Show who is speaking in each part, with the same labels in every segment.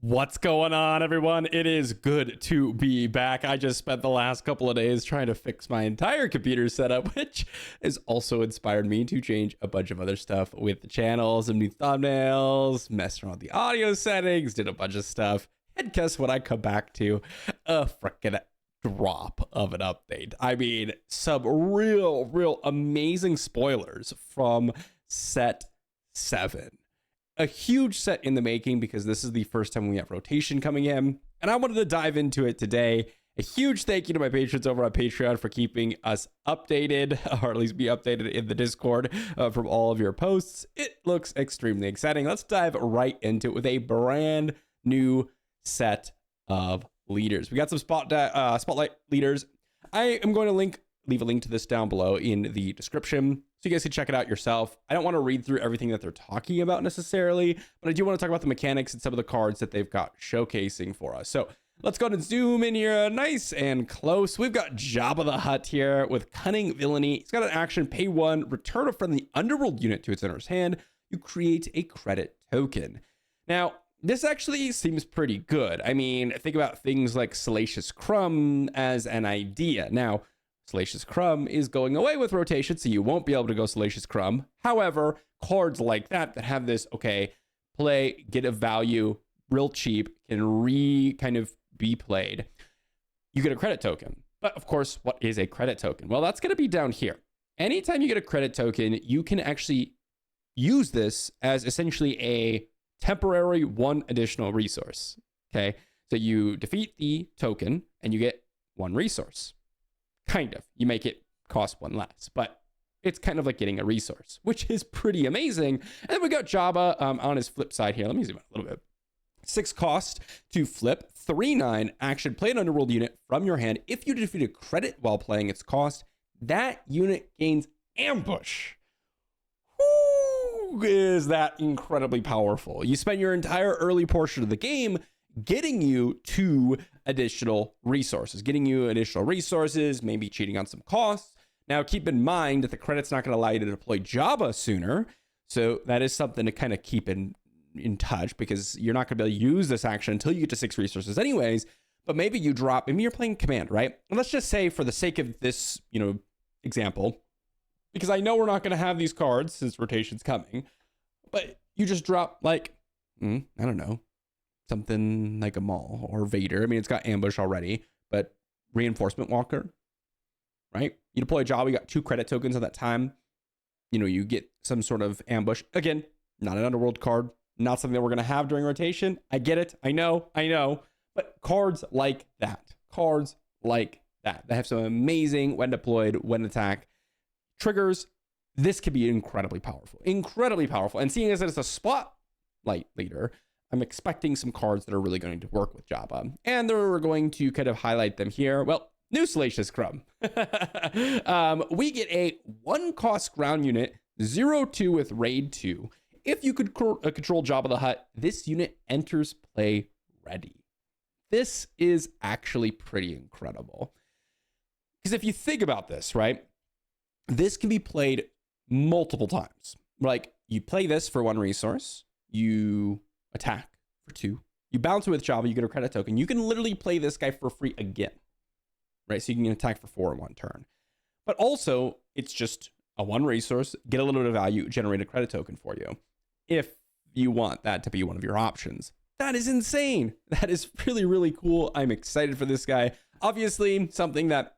Speaker 1: What's going on, everyone? It is good to be back. I just spent the last couple of days trying to fix my entire computer setup, which has also inspired me to change a bunch of other stuff with the channel, some new thumbnails, messed around with the audio settings, did a bunch of stuff. And guess what I come back to? A freaking drop of an update. I mean, some real amazing spoilers from set 7. A huge set in the making because this is the first time we have rotation coming in, and I wanted to dive into it today. A huge thank you to my patrons over on Patreon for keeping us updated, or at least be updated in the Discord from all of your posts. It looks extremely exciting. Let's dive right into it with a brand new set of leaders. We got some spotlight leaders. I am going to leave a link to this down below in the description so you guys can check it out yourself. I don't want to read through everything that they're talking about necessarily, but I do want to talk about the mechanics and some of the cards that they've got showcasing for us. So let's go ahead and zoom in here nice and close. We've got Jabba the Hutt here with Cunning Villainy. He's got an action, pay 1, return a friendly underworld unit to its owner's hand. You create a credit token. Now, this actually seems pretty good. I mean, think about things like Salacious Crumb as an idea. Now, Salacious Crumb is going away with rotation, so you won't be able to go Salacious Crumb. However, cards like that have this, okay, play, get a value, real cheap, can kind of be played. You get a credit token. But of course, what is a credit token? Well, that's going to be down here. Anytime you get a credit token, you can actually use this as essentially a temporary 1 additional resource. Okay, so you defeat the token and you get 1 resource. Kind of. You make it cost 1 less, but it's kind of like getting a resource, which is pretty amazing. And then we got Jabba on his flip side here. Let me zoom out a little bit. 6 cost to flip, 3/9 action. Play an underworld unit from your hand. If you defeat a credit while playing its cost, that unit gains ambush. Whoo, is that incredibly powerful? You spend your entire early portion of the game getting you 2 additional resources, maybe cheating on some costs. Now, keep in mind that the credit's not going to allow you to deploy Jabba sooner. So that is something to kind of keep in touch, because you're not going to be able to use this action until you get to 6 resources anyways. But maybe you drop, maybe you're playing command, right? And let's just say, for the sake of this, example, because I know we're not going to have these cards since rotation's coming, but you just drop like, I don't know, something like a Maul or Vader. I mean, it's got ambush already, but Reinforcement Walker, right? You deploy Jabba, you got 2 credit tokens at that time. You get some sort of ambush. Again, not an underworld card, not something that we're going to have during rotation. I get it. I know. But cards like that that have some amazing when deployed, when attack triggers, this could be incredibly powerful. And seeing as it's a spotlight leader, I'm expecting some cards that are really going to work with Jabba. And we're going to kind of highlight them here. Well, new Salacious Crumb. We get a 1 cost ground unit, 0/2 with raid 2. If you could control Jabba the Hutt, this unit enters play ready. This is actually pretty incredible. Because if you think about this, right, this can be played multiple times. Like, you play this for 1 resource, you attack for 2, you bounce it with Jabba, you get a credit token. You can literally play this guy for free again, right? So you can attack for 4 in 1 turn. But also, it's just a 1 resource, get a little bit of value, generate a credit token for you, if you want that to be one of your options. That is insane. That is really cool. I'm excited for this guy. Obviously, something that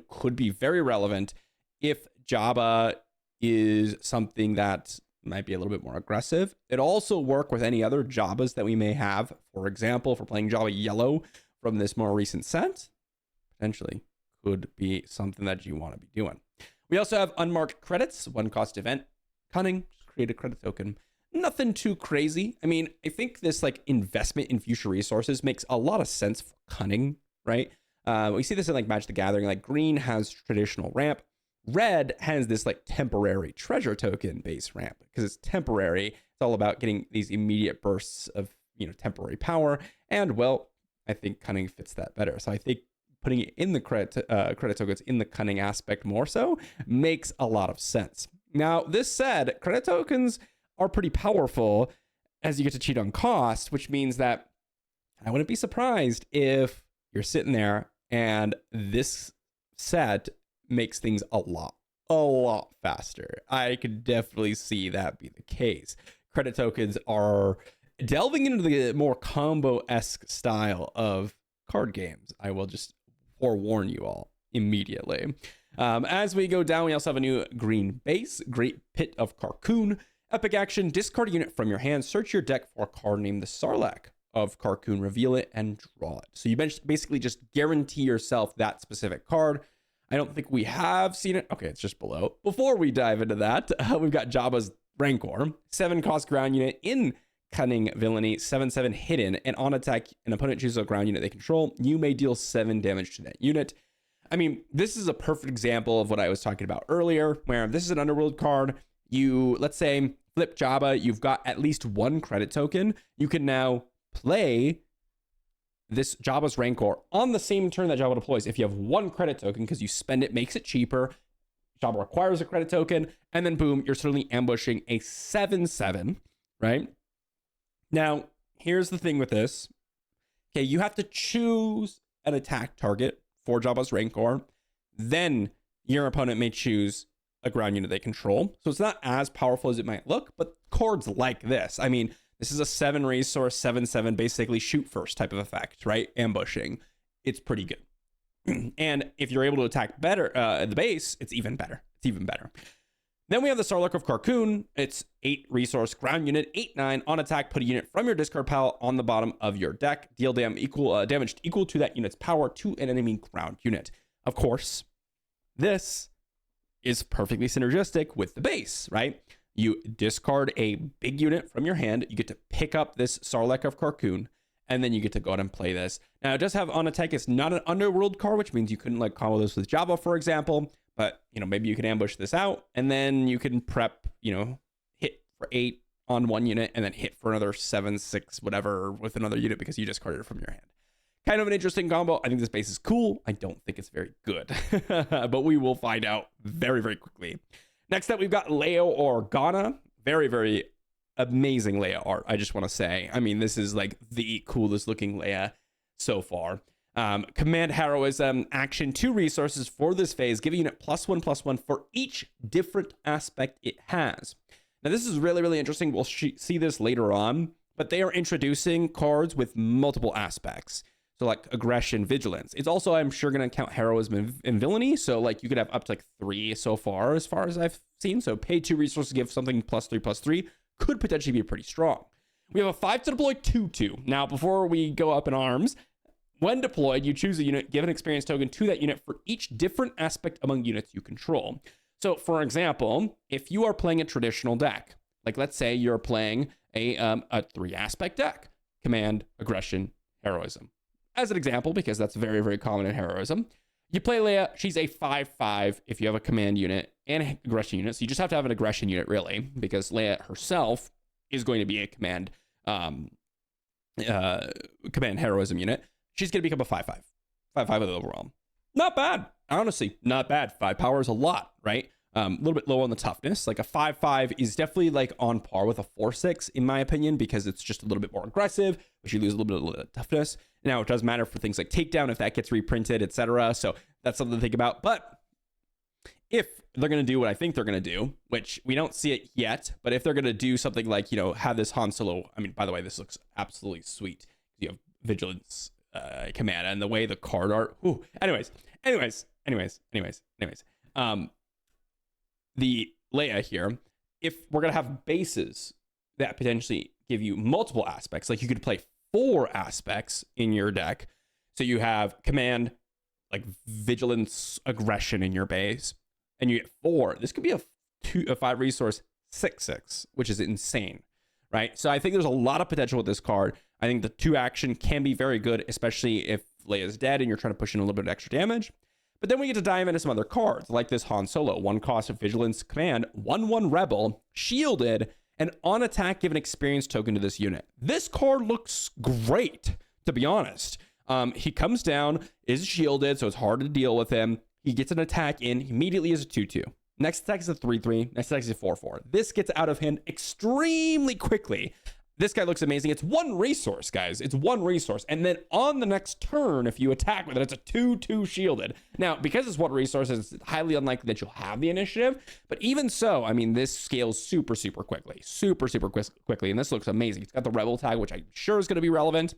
Speaker 1: could be very relevant if Jabba is something that might be a little bit more aggressive. It also work with any other Jabbas that we may have. For example, if we're playing Jabba Yellow from this more recent set, potentially could be something that you want to be doing. We also have unmarked credits, 1 cost event, Cunning, just create a credit token. Nothing too crazy. I mean, I think this like investment in future resources makes a lot of sense for Cunning, right? We see this in like Magic the Gathering. Like, green has traditional ramp. Red has this like temporary treasure token base ramp because it's temporary. It's all about getting these immediate bursts of, temporary power. And well, I think Cunning fits that better. So I think putting it in the credit tokens in the Cunning aspect more so makes a lot of sense. Now, this said, credit tokens are pretty powerful as you get to cheat on cost, which means that I wouldn't be surprised if you're sitting there and this set makes things a lot faster. I could definitely see that be the case. Credit tokens are delving into the more combo-esque style of card games. I will just forewarn you all immediately. As we go down, we also have a new green base, Great Pit of Carcoon. Epic action, discard a unit from your hand, search your deck for a card named the Sarlacc of Carcoon, reveal it, and draw it. So you basically just guarantee yourself that specific card. I don't think we have seen it. Okay, it's just below. Before we dive into that, we've got Jabba's Rancor, 7 cost ground unit in Cunning Villainy, 7/7 hidden, and on attack, an opponent chooses a ground unit they control. You may deal 7 damage to that unit. I mean, this is a perfect example of what I was talking about earlier, where this is an Underworld card. You, let's say, flip Jabba, you've got at least 1 credit token. You can now play this Jabba's Rancor on the same turn that Jabba deploys. If you have 1 credit token, because you spend it, makes it cheaper. Jabba requires a credit token, and then boom, you're suddenly ambushing a 7/7, right? Now, here's the thing with this. Okay, you have to choose an attack target for Jabba's Rancor. Then your opponent may choose a ground unit they control. So it's not as powerful as it might look, but cards like this. I mean, this is a 7 resource, 7/7, basically shoot first type of effect, right? Ambushing. It's pretty good. And if you're able to attack better at the base, it's even better. It's even better. Then we have the Sarlacc of Carcoon. It's 8 resource ground unit, 8/9 on attack. Put a unit from your discard pile on the bottom of your deck. Deal damage equal to that unit's power to an enemy ground unit. Of course, this is perfectly synergistic with the base, right? You discard a big unit from your hand. You get to pick up this Sarlacc of Carcoon, and then you get to go out and play this. Now, it does have on attack. It's not an Underworld card, which means you couldn't like combo this with Jabba, for example. But, you know, maybe you can ambush this out, and then you can prep, you know, hit for 8 on 1 unit, and then hit for another 7, 6, whatever with another unit because you discarded it from your hand. Kind of an interesting combo. I think this base is cool. I don't think it's very good, but we will find out very, very quickly. Next up, we've got Leia Organa. Very, very amazing Leia art, I just want to say. I mean, this is like the coolest looking Leia so far. Command Heroism action, 2 resources for this phase, give a unit +1/+1 for each different aspect it has. Now, this is really, really interesting. We'll see this later on, but they are introducing cards with multiple aspects. So like aggression, vigilance. It's also, I'm sure, going to count heroism and villainy. So like you could have up to like 3 so far as I've seen. So pay 2 resources, give something +3/+3 could potentially be pretty strong. We have a 5 to deploy 2/2. Now, before we go up in arms, when deployed, you choose a unit, give an experience token to that unit for each different aspect among units you control. So, for example, if you are playing a traditional deck, like let's say you're playing a 3-aspect deck, command, aggression, heroism. As an example, because that's very, very common in heroism, you play Leia. She's a 5/5 if you have a command unit and an aggression unit. So you just have to have an aggression unit, really, because Leia herself is going to be a command heroism unit. She's going to become a 5/5. 5/5 of the overwhelm. Not bad. Honestly, not bad. 5 power is a lot, right? A little bit low on the toughness. Like a 5/5 is definitely like on par with a 4/6 in my opinion, because it's just a little bit more aggressive, but you lose a little bit of toughness. Now, it does matter for things like takedown if that gets reprinted, etc. So that's something to think about. But if they're going to do what I think they're going to do, which we don't see it yet, but if they're going to do something like, you know, have this Han Solo, I mean, by the way, this looks absolutely sweet. You have vigilance command and the way the card art. Ooh. Anyways. The Leia here, if we're going to have bases that potentially give you multiple aspects, like you could play 4 aspects in your deck. So you have command, like vigilance, aggression in your base, and you get 4. This could be a 5 resource 6/6, which is insane, right? So I think there's a lot of potential with this card. I think the 2 action can be very good, especially if Leia's dead and you're trying to push in a little bit of extra damage. But then we get to dive into some other cards, like this Han Solo, 1 cost of vigilance command, 1/1 rebel, shielded, and on attack, give an experience token to this unit. This card looks great, to be honest. He comes down, is shielded, so it's hard to deal with him. He gets an attack in, immediately is a 2/2. Next attack is a 3/3, next attack is a 4/4. This gets out of hand extremely quickly. This guy looks amazing. It's one resource, guys. It's one resource. And then on the next turn, if you attack with it, it's a 2/2 shielded. Now, because it's one resource, it's highly unlikely that you'll have the initiative. But even so, I mean, this scales super, super quickly. Super, super quickly. And this looks amazing. It's got the Rebel tag, which I'm sure is going to be relevant.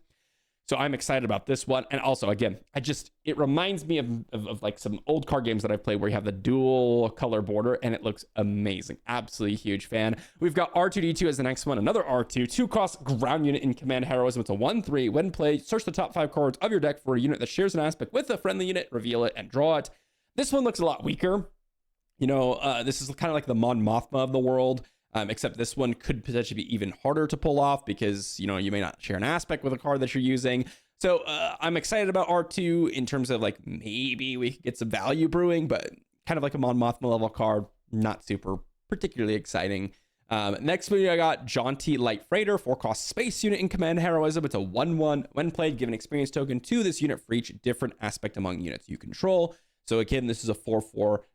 Speaker 1: So I'm excited about this one. And also, again, it reminds me of like some old card games that I've played where you have the dual color border and it looks amazing. Absolutely huge fan. We've got R2-D2 as the next one. Another R2, 2-cost ground unit in Command Heroism. It's a 1/3. When played, search the top 5 cards of your deck for a unit that shares an aspect with a friendly unit, reveal it, and draw it. This one looks a lot weaker. You know, this is kind of like the Mon Mothma of the world. Except this one could potentially be even harder to pull off because, you know, you may not share an aspect with a card that you're using. So I'm excited about R2 in terms of like maybe we could get some value brewing, but kind of like a Mon Mothma level card, not super particularly exciting. Next movie, I got Jaunty Light Freighter, 4-cost space unit in Command Heroism. It's a 1/1. When played, give an experience token to this unit for each different aspect among units you control. So again, this is a 4/4,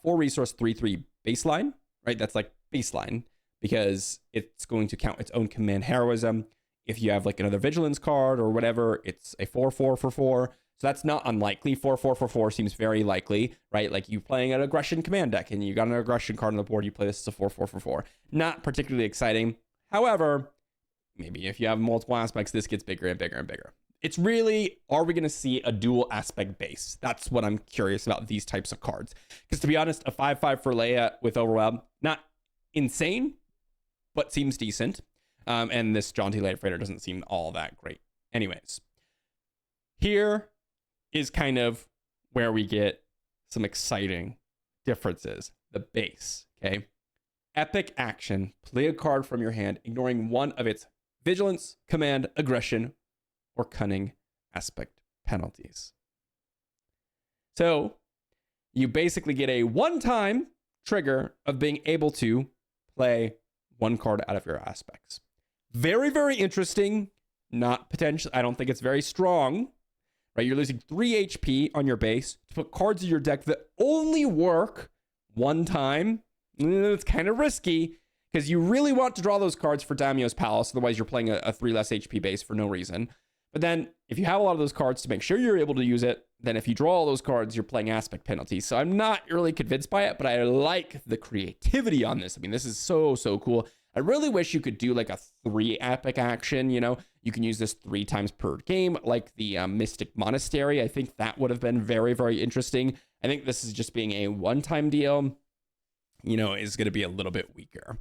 Speaker 1: 4 resource 3/3 baseline. Right, that's like baseline because it's going to count its own Command Heroism. If you have like another Vigilance card or whatever, it's a 4/4 for 4. So that's not unlikely. 4/4 for 4 seems very likely, right? Like you playing an aggression command deck and you got an aggression card on the board, you play this as a 4/4 for 4. Not particularly exciting. However, maybe if you have multiple aspects, this gets bigger and bigger and bigger. It's really, are we going to see a dual aspect base? That's what I'm curious about these types of cards. Because to be honest, a 5/5 for Leia with Overwhelm, not insane, but seems decent. And this Jaunty Light Freighter doesn't seem all that great. Anyways, here is kind of where we get some exciting differences. The base, okay? Epic action, play a card from your hand, ignoring one of its Vigilance, Command, Aggression, or Cunning aspect penalties. So you basically get a one-time trigger of being able to play one card out of your aspects. Very, very interesting. Not potential. I don't think it's very strong, right? You're losing 3 HP on your base to put cards in your deck that only work one time. It's kind of risky because you really want to draw those cards for Daimyo's Palace. Otherwise, you're playing a 3 less HP base for no reason. But then if you have a lot of those cards to make sure you're able to use it, then if you draw all those cards, you're playing aspect penalties. So I'm not really convinced by it, but I like the creativity on this. I mean, this is so, so cool. I really wish you could do like a 3 epic action, you know, you can use this 3 times per game, like the Mystic Monastery. I think that would have been very, very interesting. I think this is just being a one-time deal, you know, is going to be a little bit weaker.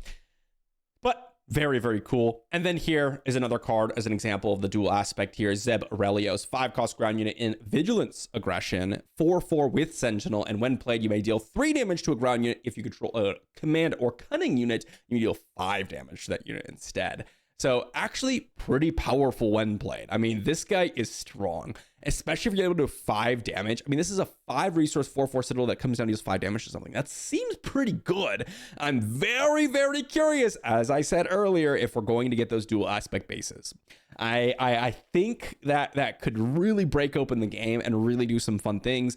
Speaker 1: But very, very cool. And then here is another card as an example of the dual aspect here. Zeb Aurelios, 5-cost ground unit in Vigilance Aggression, 4/4 with Sentinel. And when played, you may deal 3 damage to a ground unit. If you control a Command or Cunning unit, you deal 5 damage to that unit instead. So actually pretty powerful when played. I mean, this guy is strong, especially if you're able to do 5 damage. I mean, this is a 5 resource 4/4 Citadel that comes down to deals 5 damage to something. That seems pretty good. I'm very, very curious, as I said earlier, if we're going to get those dual aspect bases. I think that could really break open the game and really do some fun things.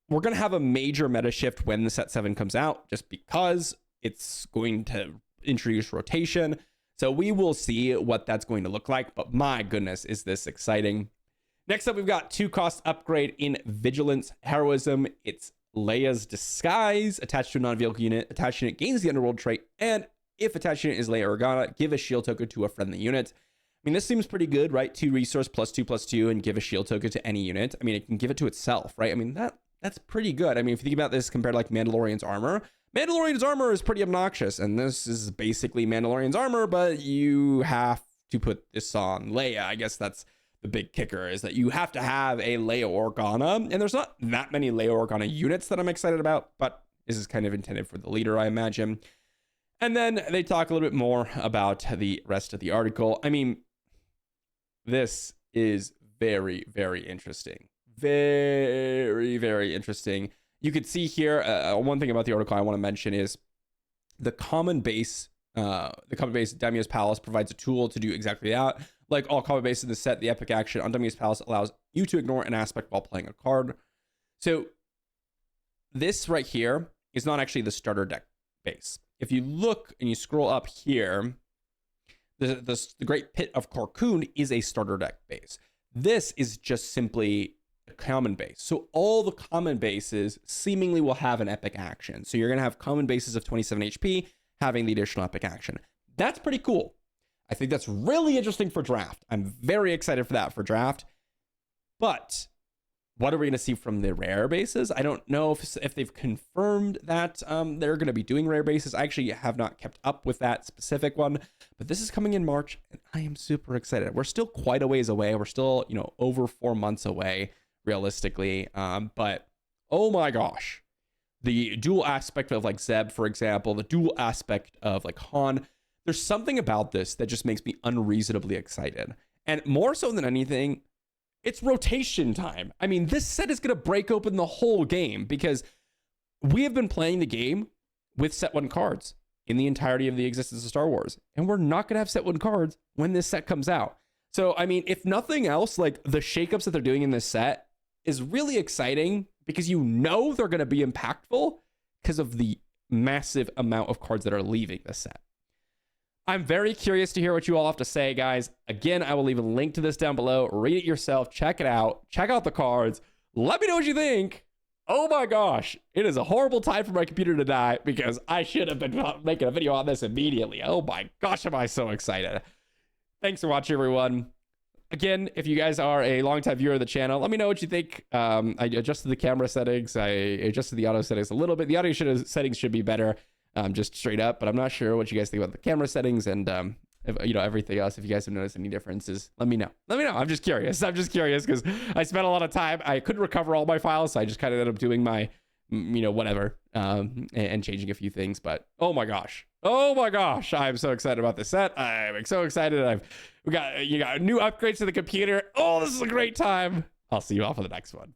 Speaker 1: We're going to have a major meta shift when the set 7 comes out, just because it's going to introduce rotation. So we will see what that's going to look like, but my goodness, is this exciting. Next up, we've got 2-cost upgrade in Vigilance Heroism. It's Leia's Disguise. Attached to a non-vehicle unit. Attached unit gains the Underworld trait, and if attached unit is Leia Organa, give a shield token to a friendly unit. I mean, this seems pretty good, right? 2 resource +2/+2 and give a shield token to any unit. I mean, it can give it to itself, right? I mean, that's pretty good. I mean, if you think about this compared to like Mandalorian's armor, Mandalorian's armor is pretty obnoxious, and this is basically Mandalorian's armor, but you have to put this on Leia. I guess that's the big kicker, is that you have to have a Leia Organa, and there's not that many Leia Organa units that I'm excited about, but this is kind of intended for the leader, I imagine. And then they talk a little bit more about the rest of the article. I mean, this is very, very interesting. Very, very interesting. You could see here, one thing about the article I want to mention is the common base Daimyo's Palace provides a tool to do exactly that. Like all common bases in the set, the epic action on Daimyo's Palace allows you to ignore an aspect while playing a card. So this right here is not actually the starter deck base. If you look and you scroll up here, The Great Pit of Carcoon is a starter deck base. This is just simply a common base. So all the common bases seemingly will have an epic action. So you're going to have common bases of 27 HP having the additional epic action. That's pretty cool. I think that's really interesting for draft. I'm very excited for that for draft. But what are we going to see from the rare bases? I don't know if they've confirmed that they're going to be doing rare bases. I actually have not kept up with that specific one, but this is coming in March and I am super excited. We're still quite a ways away. We're still, over 4 months away realistically. But oh my gosh, the dual aspect of like Zeb, for example, the dual aspect of like Han, there's something about this that just makes me unreasonably excited. And more so than anything, it's rotation time. I mean, this set is going to break open the whole game because we have been playing the game with set 1 cards in the entirety of the existence of Star Wars. And we're not going to have set 1 cards when this set comes out. So, I mean, if nothing else, like the shakeups that they're doing in this set is really exciting because they're going to be impactful because of the massive amount of cards that are leaving this set. I'm very curious to hear what you all have to say, guys. Again, I will leave a link to this down below. Read it yourself. Check it out. Check out the cards. Let me know what you think. Oh my gosh. It is a horrible time for my computer to die because I should have been making a video on this immediately. Oh my gosh, am I so excited. Thanks for watching, everyone. Again, if you guys are a longtime viewer of the channel, let me know what you think. I adjusted the camera settings. I adjusted the auto settings a little bit. The audio settings should be better. Just straight up, but I'm not sure what you guys think about the camera settings and everything else. If you guys have noticed any differences, let me know. I'm just curious because I spent a lot of time. I couldn't recover all my files, so I just kind of ended up doing my whatever and changing a few things. But oh my gosh, I'm so excited about this set. I'm so excited. You got new upgrades to the computer. Oh, this is a great time. I'll see you all for the next one.